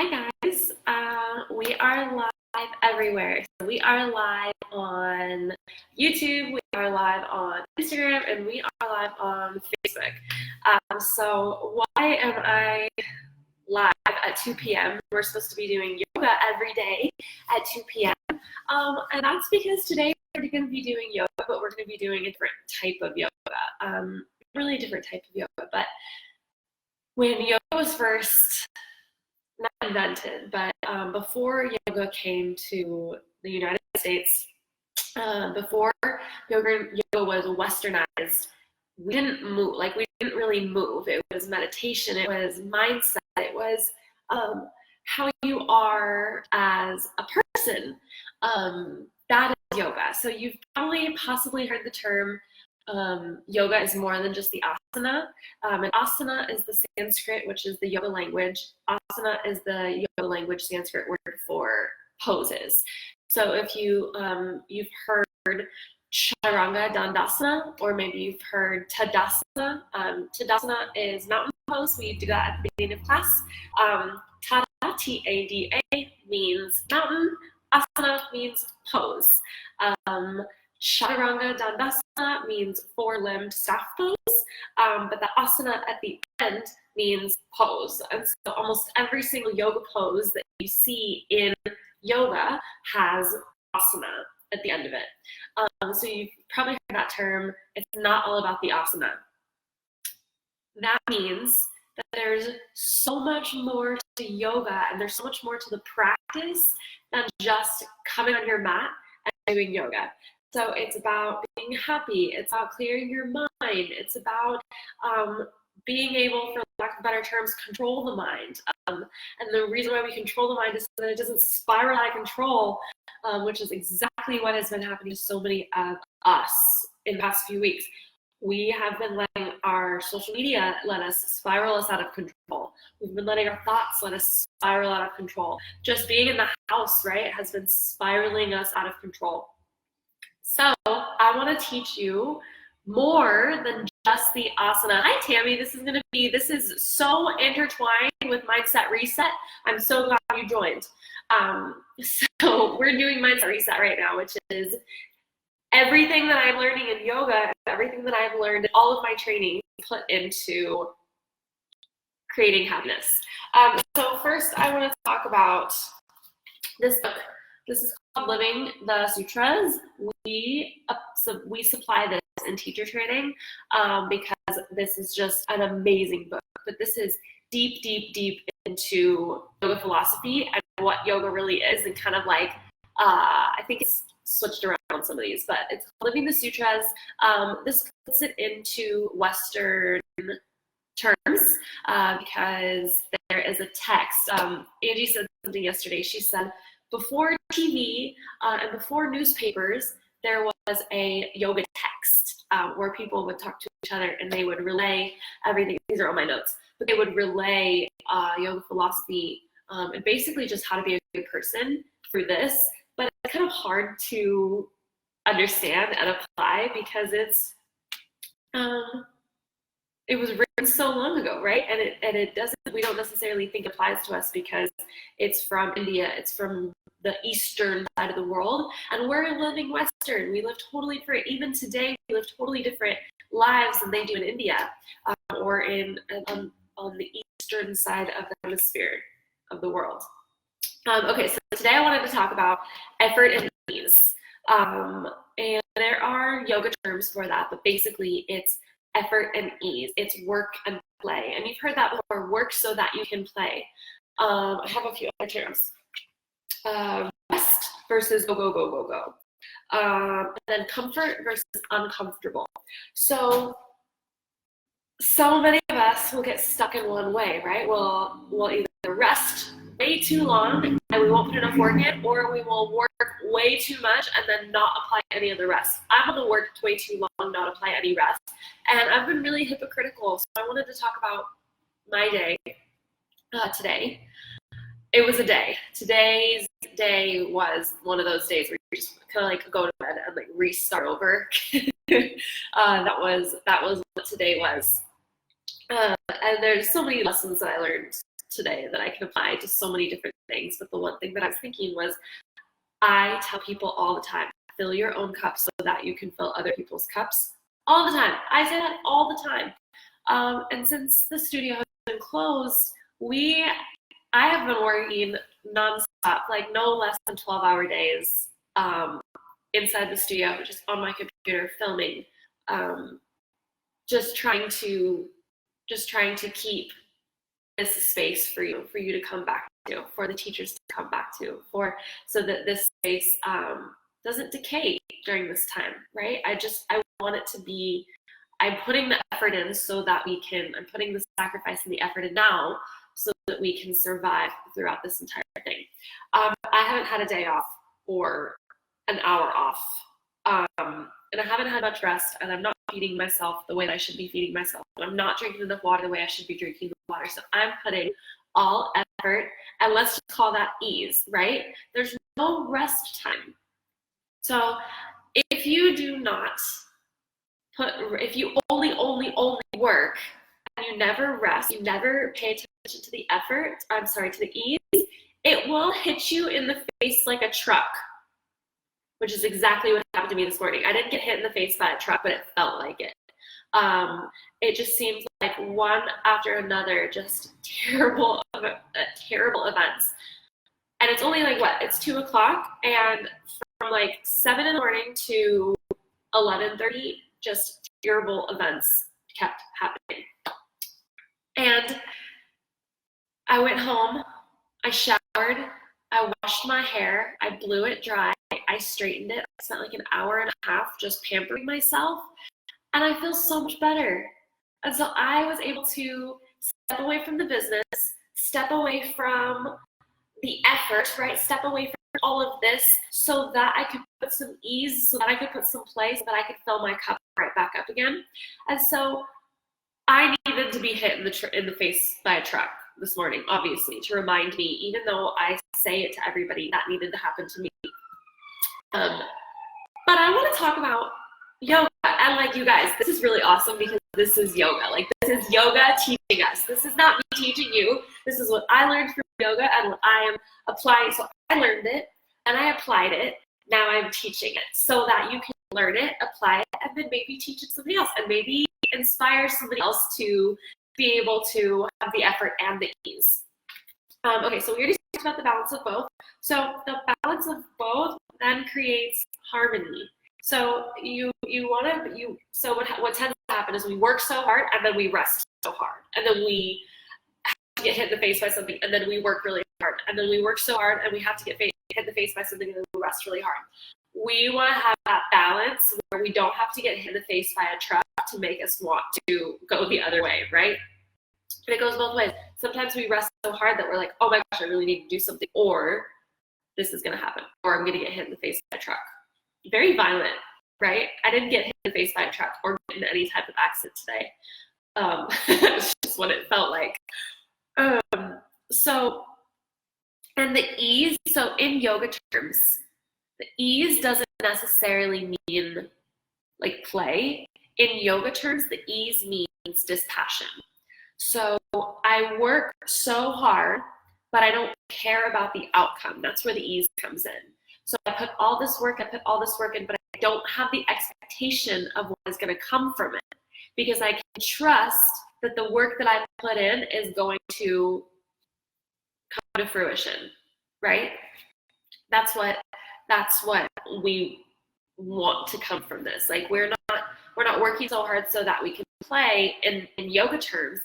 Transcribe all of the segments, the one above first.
Hi guys, we are live everywhere. So we are live on YouTube, we are live on Instagram, and we are live on Facebook. So why am I live at 2 p.m.? We're supposed to be doing yoga every day at 2 p.m. And that's because today we're going to be doing yoga, but we're going to be doing a different type of yoga. Really a different type of yoga, but when yoga was first not invented, but before yoga came to the United States, before yoga was westernized, we didn't move, we didn't really move. It was meditation, it was mindset, it was how you are as a person. That is yoga. So you've probably possibly heard the term yoga is more than just the asana. And asana is the Sanskrit, which is the yoga language. Asana is the yoga language Sanskrit word for poses. So if you've heard Chaturanga Dandasana, or maybe you've heard Tadasana. Tadasana is mountain pose. We do that at the beginning of class. Tada, T-A-D-A, means mountain. Asana means pose. Chaturanga Dandasana means four-limbed staff pose, but the asana at the end means pose. And so almost every single yoga pose that you see in yoga has asana at the end of it. So you've probably heard that term. It's not all about the asana. That means that there's so much more to yoga, and there's so much more to the practice than just coming on your mat and doing yoga. So it's about being happy, it's about clearing your mind, it's about being able, for lack of better terms, control the mind. And the reason why we control the mind is so that it doesn't spiral out of control, which is exactly what has been happening to so many of us in the past few weeks. We have been letting our social media let us spiral us out of control. We've been letting our thoughts let us spiral out of control. Just being in the house, right, has been spiraling us out of control. So I want to teach you more than just the asana. Hi Tammy, this is so intertwined with Mindset Reset. I'm so glad you joined. So we're doing Mindset Reset right now, which is everything that I'm learning in yoga, everything that I've learned, all of my training put into creating happiness. So first I want to talk about this book. This is called Living the Sutras. We supply this in teacher training because this is just an amazing book. But this is deep, deep, deep into yoga philosophy and what yoga really is, and kind of I think it's switched around on some of these, but it's Living the Sutras. This puts it into Western terms because there is a text. Angie said something yesterday. She said, before TV and before newspapers, there was a yoga text where people would talk to each other and they would relay everything. These are all my notes, but they would relay yoga philosophy and basically just how to be a good person through this. But it's kind of hard to understand and apply because it was written so long ago, right? And it doesn't. We don't necessarily think it applies to us because it's from India. It's from the eastern side of the world, and we're living Western. We live totally different. Even today, we live totally different lives than they do in India or on the eastern side of the hemisphere of the world. Okay, so today I wanted to talk about effort and ease. And there are yoga terms for that, but basically it's effort and ease. It's work and play. And you've heard that before, work so that you can play. I have a few other terms. Rest versus go, go, go, go, go. And then comfort versus uncomfortable. So many of us will get stuck in one way, right? We'll either rest way too long and we won't put enough work in, or we will work way too much and then not apply any of the rest. I'm going to work way too long, not apply any rest. And I've been really hypocritical, so I wanted to talk about my day today. It was a day. Today's day was one of those days where you just kind of go to bed and restart over. That was what today was. And there's so many lessons that I learned today that I can apply to so many different things. But the one thing that I was thinking was, I tell people all the time, fill your own cup so that you can fill other people's cups all the time. I say that all the time. And since the studio has been closed, I have been working nonstop, like no less than 12-hour days inside the studio, just on my computer filming, just trying to keep this space for you to come back to, for the teachers to come back to, so that this space doesn't decay during this time, right? I want it to be, I'm putting the effort in so that I'm putting the sacrifice and the effort in now so that we can survive throughout this entire thing. I haven't had a day off or an hour off, and I haven't had much rest, and I'm not feeding myself the way that I should be feeding myself. I'm not drinking enough water the way I should be drinking the water. So I'm putting all effort, and let's just call that ease, right? There's no rest time. So if you do not if you only work, and you never rest, you never pay attention to the to the ease, it will hit you in the face like a truck, which is exactly what happened to me this morning. I didn't get hit in the face by a truck, but it felt like it. It just seems like one after another, just terrible events. And it's only like, it's 2 o'clock, and from like 7 in the morning to 11:30, just terrible events kept happening. And I went home, I showered, I washed my hair, I blew it dry, I straightened it. I spent like an hour and a half just pampering myself, and I feel so much better. And so I was able to step away from the business, step away from the effort, right? Step away from all of this so that I could put some ease, so that I could put some play, so that I could fill my cup right back up again. And so I needed to be hit in the face by a truck this morning, obviously, to remind me, even though I say it to everybody, that needed to happen to me. But I want to talk about yoga. And like, you guys, this is really awesome because this is yoga. Like, this is yoga teaching us. This is not me teaching you. This is what I learned from yoga and what I am applying. So I learned it and I applied it. Now I'm teaching it so that you can learn it, apply it, and then maybe teach it to somebody else, and maybe inspire somebody else to be able to have the effort and the ease. Okay, so we already talked about the balance of both. So the balance of both then creates harmony. So what tends to happen is we work so hard and then we rest so hard, and then we have to get hit in the face by something, and then we work really hard, and then we work so hard and we have to get hit in the face by something, and then we rest really hard. We want to have that balance where we don't have to get hit in the face by a truck to make us want to go the other way, right? And it goes both ways. Sometimes we rest so hard that we're like, oh my gosh, I really need to do something, or this is going to happen, or I'm going to get hit in the face by a truck. Very violent, right? I didn't get hit in the face by a truck or get in any type of accident today. It's just what it felt like. And the ease, so in yoga terms, the ease doesn't necessarily mean like play. In yoga terms, the ease means dispassion. So I work so hard, but I don't care about the outcome. That's where the ease comes in. So I put all this work in, but I don't have the expectation of what is going to come from it, because I can trust that the work that I put in is going to come to fruition, right? That's what we want to come from this. Like, we're not working so hard so that we can play. In yoga terms,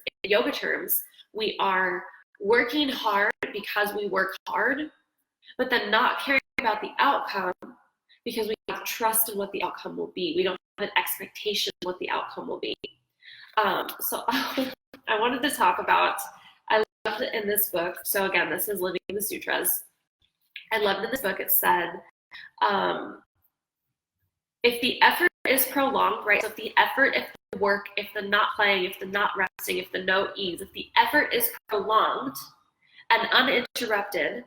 we are working hard because we work hard, but then not caring about the outcome because we have trust in what the outcome will be. We don't have an expectation of what the outcome will be. So I wanted to talk about, I loved it in this book. So again, this is Living the Sutras. I loved in this book, it said, if the effort is prolonged, right? So if the effort, if the work, if the not playing, if the not resting, if the no ease, if the effort is prolonged and uninterrupted,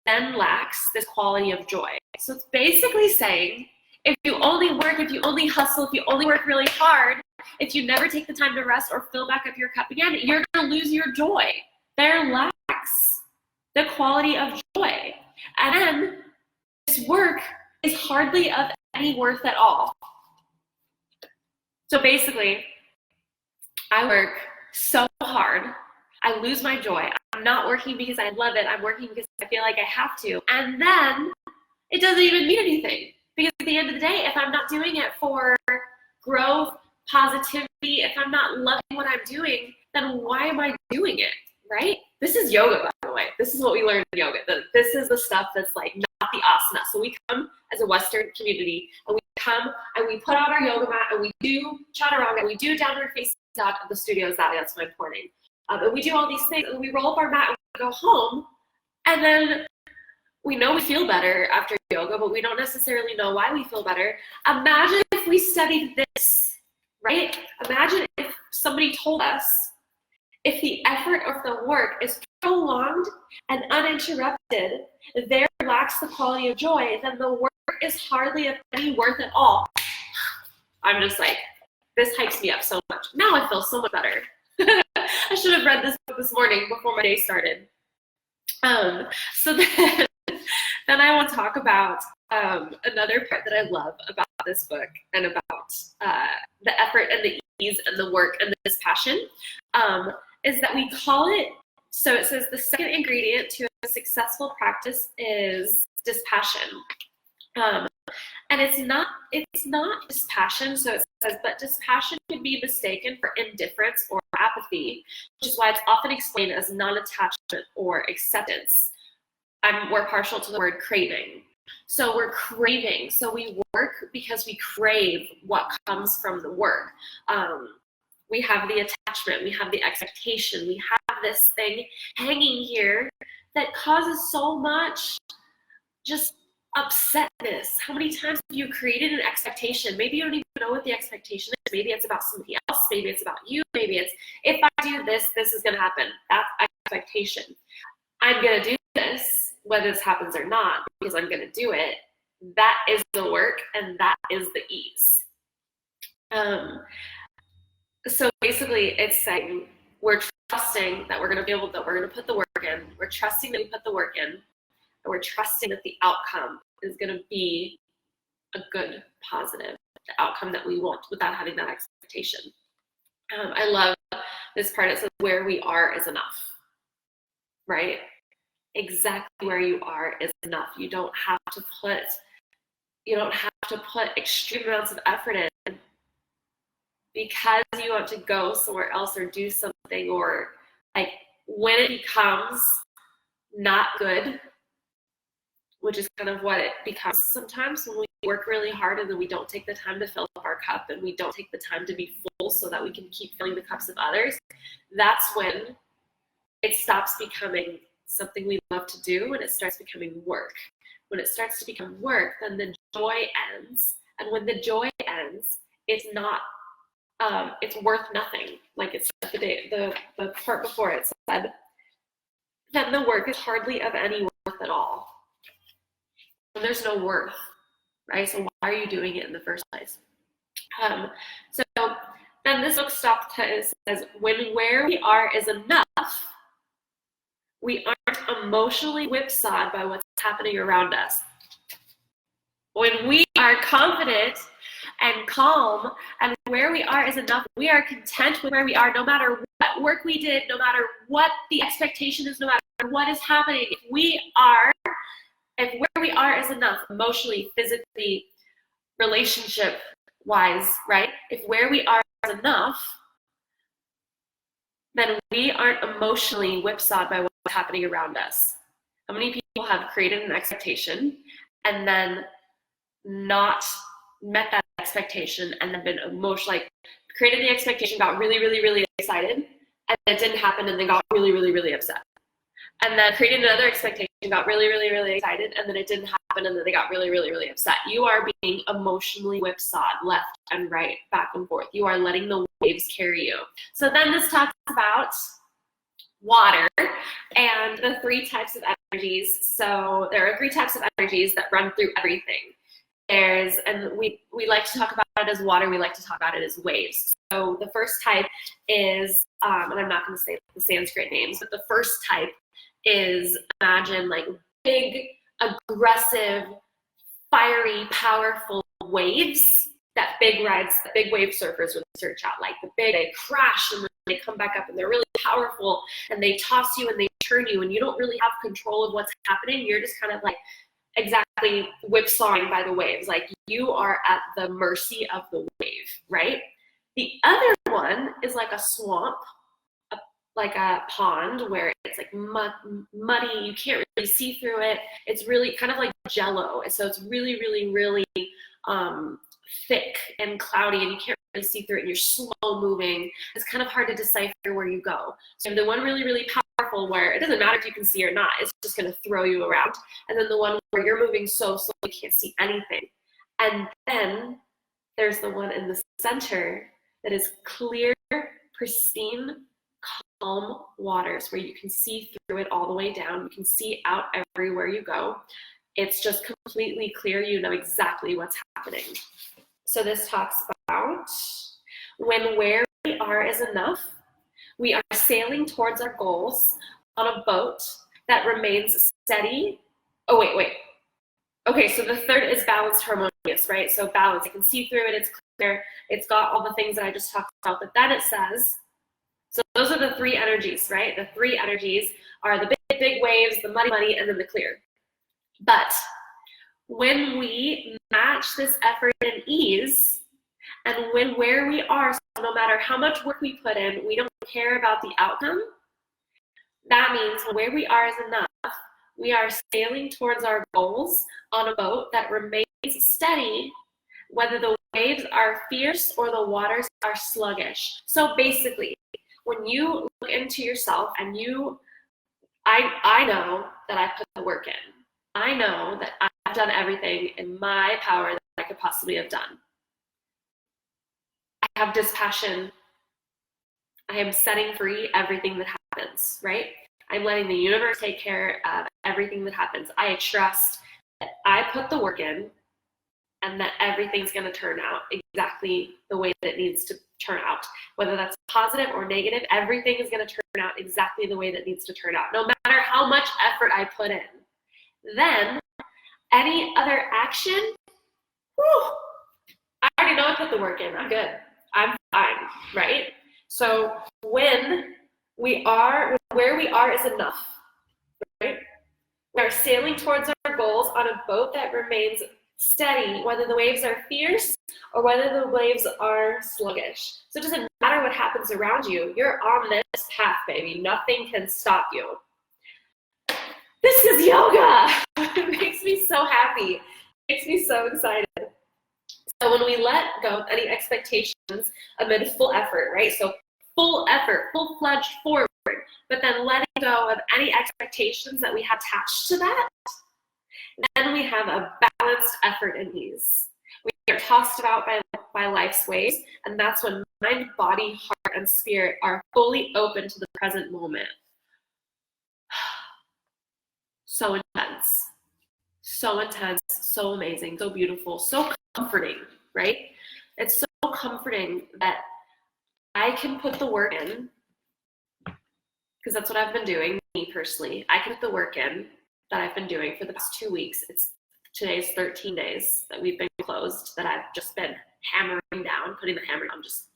then lacks this quality of joy. So it's basically saying, if you only work, if you only hustle, if you only work really hard, if you never take the time to rest or fill back up your cup again, you're going to lose your joy. there lacks the quality of joy. And then this work is hardly of any worth at all. So basically, I work so hard, I lose my joy. I'm not working because I love it, I'm working because I feel like I have to. And then it doesn't even mean anything. Because at the end of the day, if I'm not doing it for growth, positivity, if I'm not loving what I'm doing, then why am I doing it, right? This is yoga, by the way. This is what we learned in yoga. This is the stuff that's like not the asana. So we come as a Western community, and we come and we put out our yoga mat, and we do chaturanga, and we do downward facing dog. The studio is that, that's my pointing. And we do all these things, and we roll up our mat and we go home, and then we know we feel better after yoga, but we don't necessarily know why we feel better. Imagine if we studied this, right? Imagine if somebody told us if the effort of the work is prolonged and uninterrupted, there lacks the quality of joy, then the work is hardly of any worth at all. I'm just like, this hypes me up so much. Now I feel so much better. I should have read this book this morning before my day started. So then I want to talk about another part that I love about this book and about the effort and the ease and the work and the dispassion, is that we call it, so it says the second ingredient to a successful practice is dispassion. And it's not dispassion, so it says, but dispassion can be mistaken for indifference or apathy, which is why it's often explained as non-attachment or acceptance. I'm more partial to the word craving. So we're craving. So we work because we crave what comes from the work. We have the attachment, we have the expectation, we have this thing hanging here that causes so much just upsetness. How many times have you created an expectation? Maybe you don't even know what the expectation is. Maybe it's about somebody else. Maybe it's about you. Maybe it's, if I do this, this is going to happen. That's expectation. I'm going to do this, whether this happens or not, because I'm going to do it. That is the work, and that is the ease. So basically, it's saying we're trusting that we're going to be able to, we're going to put the work in. We're trusting that we put the work in, and we're trusting that the outcome is going to be a good, positive, the outcome that we want without having that expectation. I love this part. It says where we are is enough, right? Exactly where you are is enough. You don't have to put extreme amounts of effort in because you want to go somewhere else or do something, or like when it becomes not good, which is kind of what it becomes sometimes when we work really hard and then we don't take the time to fill up our cup and we don't take the time to be full so that we can keep filling the cups of others. That's when it stops becoming something we love to do and it starts becoming work. When it starts to become work, then the joy ends. And when the joy ends, it's not, it's worth nothing. Like it said the part before, it said, then the work is hardly of any worth at all. And there's no worth, right? So why are you doing it in the first place? So then this book stops and says, when where we are is enough, we aren't emotionally whipsawed by what's happening around us. When we are confident and calm and where we are is enough, we are content with where we are no matter what work we did, no matter what the expectation is, no matter what is happening. If where we are is enough, emotionally, physically, relationship-wise, right? If where we are is enough, then we aren't emotionally whipsawed by what's happening around us. How many people have created an expectation and then not met that expectation and then been emotional, like created the expectation, got really, really, really excited, and it didn't happen and then got really, really, really upset. And then created another expectation, got really, really, really excited, and then it didn't happen and then they got really, really, really upset. You are being emotionally whipsawed left and right, back and forth. You are letting the waves carry you. So then this talks about water and the 3 types of energies. So there are 3 types of energies that run through everything. there's, and we like to talk about it as water, we like to talk about it as waves. So the first type is, and I'm not going to say the Sanskrit names, but the first type is, imagine like big, aggressive, fiery, powerful waves that big wave surfers would search out. Like they crash and then they come back up and they're really powerful and they toss you and they turn you and you don't really have control of what's happening. You're just kind of like exactly whipsawing by the waves. Like you are at the mercy of the wave, right? The other one is like a swamp, like a pond where it's like muddy, you can't really see through it. It's really kind of like jello. So it's really, really, really thick and cloudy and you can't really see through it and you're slow moving. It's kind of hard to decipher where you go. So the one really, really powerful where it doesn't matter if you can see or not, it's just going to throw you around. And then the one where you're moving so slow you can't see anything. And then there's the one in the center that is clear, pristine, calm waters where you can see through it all the way down. You can see out everywhere you go. It's just completely clear. You know exactly what's happening. So this talks about when where we are is enough, we are sailing towards our goals on a boat that remains steady. Oh, wait. Okay, so the third is balanced, harmonious, right? So balance, I can see through it, it's clear, it's got all the things that I just talked about, but then it says, so those are the three energies, right? The three energies are the big waves, the muddy, and then the clear. But when we match this effort and ease, and when where we are, so no matter how much work we put in, we don't care about the outcome, that means where we are is enough. We are sailing towards our goals on a boat that remains steady, whether the waves are fierce or the waters are sluggish. So basically, when you look into yourself and I know that I put the work in. I know that I've done everything in my power that I could possibly have done. I have dispassion. I am setting free everything that happens, right? I'm letting the universe take care of everything that happens. I trust that I put the work in and that everything's going to turn out exactly the way that it needs to turn out. Whether that's positive or negative, everything is going to turn out exactly the way that it needs to turn out, no matter how much effort I put in. Then, any other action, I already know I put the work in. I'm good. I'm fine, right? So when where we are is enough, right? We are sailing towards our goals on a boat that remains steady, whether the waves are fierce or whether the waves are sluggish. So it doesn't matter what happens around you. You're on this path, baby. Nothing can stop you. This is yoga. It makes me so happy. It makes me so excited. So when we let go of any expectations amid full effort, right? So full effort, full-fledged forward, but then letting go of any expectations that we have attached to that, then we have a balanced effort and ease. We are tossed about by life's waves, and that's when mind, body, heart, and spirit are fully open to the present moment. So intense, so amazing, so beautiful, so comforting, right? It's so comforting that I can put the work in, because that's what I've been doing, me personally. I can put the work in that I've been doing for the past 2 weeks. Today's 13 days that we've been closed, that I've just been hammering down, putting the hammer down, just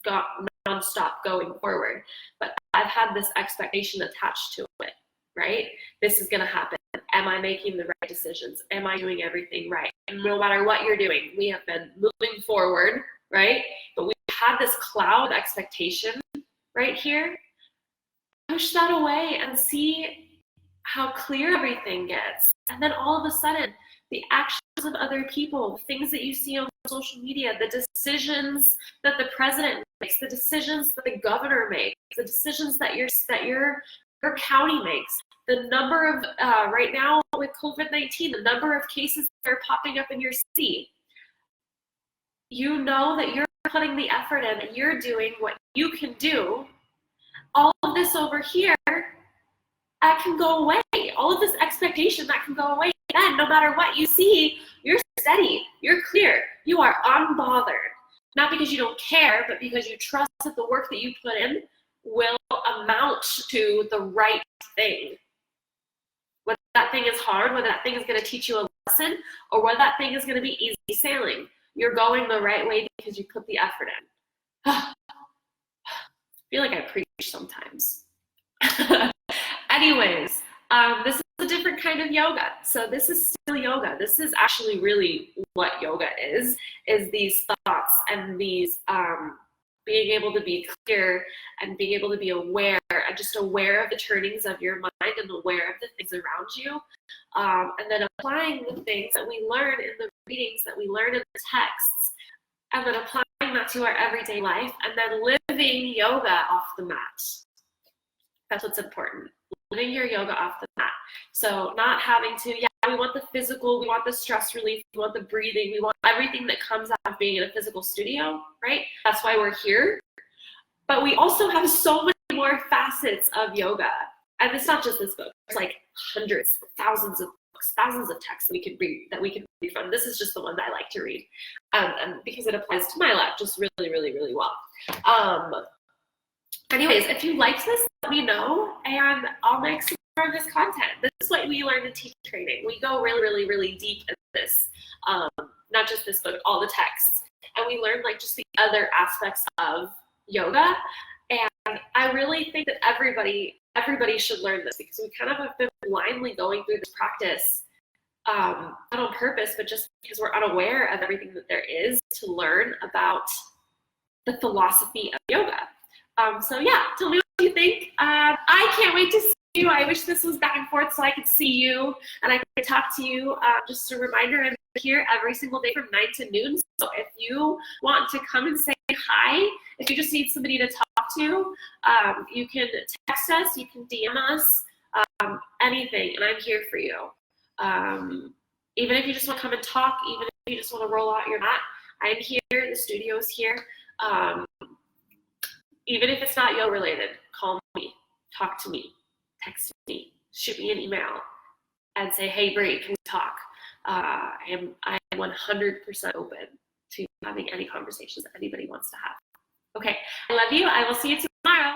non-stop going forward. But I've had this expectation attached to it, right? This is gonna happen. Am I making the right decisions? Am I doing everything right? And no matter what you're doing, we have been moving forward, right? But we had this cloud of expectation right here. Push that away and see how clear everything gets. And then all of a sudden, the actions of other people, the things that you see on social media, the decisions that the president makes, the decisions that the governor makes, the decisions that your county makes, the number of, right now with COVID-19, the number of cases that are popping up in your city. You know that you're putting the effort in and you're doing what you can do. All of this over here, that can go away. All of this expectation, that can go away. Then no matter what you see, you're steady, you're clear, you are unbothered. Not because you don't care, but because you trust that the work that you put in will amount to the right thing. Whether that thing is hard, whether that thing is going to teach you a lesson, or whether that thing is going to be easy sailing, you're going the right way because you put the effort in. I feel like I preach sometimes. Anyways, this is a different kind of yoga. So this is still yoga. This is actually really what yoga is these thoughts and these being able to be clear and being able to be aware and just aware of the turnings of your mind and aware of the things around you. And then applying the things that we learn in the readings, that we learn in the texts, and then applying that to our everyday life, and then living yoga off the mat. That's what's important. Living your yoga off the mat. So not having to, we want the physical, we want the stress relief, we want the breathing, we want everything that comes out of being in a physical studio, right? That's why we're here. But we also have so many more facets of yoga. And it's not just this book. There's like hundreds, thousands of books, thousands of texts we could read from. This is just the one that I like to read. And because it applies to my life just really, really, really well. Anyways, if you liked this, let me know, and I'll make some more of this content. This is what we learn in teacher training. We go really, really, really deep in this, not just this book, all the texts. And we learn like just the other aspects of yoga. And I really think that everybody should learn this, because we kind of have been blindly going through this practice, not on purpose, but just because we're unaware of everything that there is to learn about the philosophy of yoga. So yeah, tell me what you think. I can't wait to see you. I wish this was back and forth so I could see you and I could talk to you. Just a reminder, I'm here every single day from 9 to noon. So if you want to come and say hi, if you just need somebody to talk to, you can text us, you can DM us, anything, and I'm here for you. Even if you just want to come and talk, even if you just want to roll out your mat, I'm here, the studio's here. Even if it's not yoga related, call me, talk to me, text me, shoot me an email, and say, hey, Brie, can we talk? I am 100% open to having any conversations that anybody wants to have. Okay, I love you. I will see you tomorrow.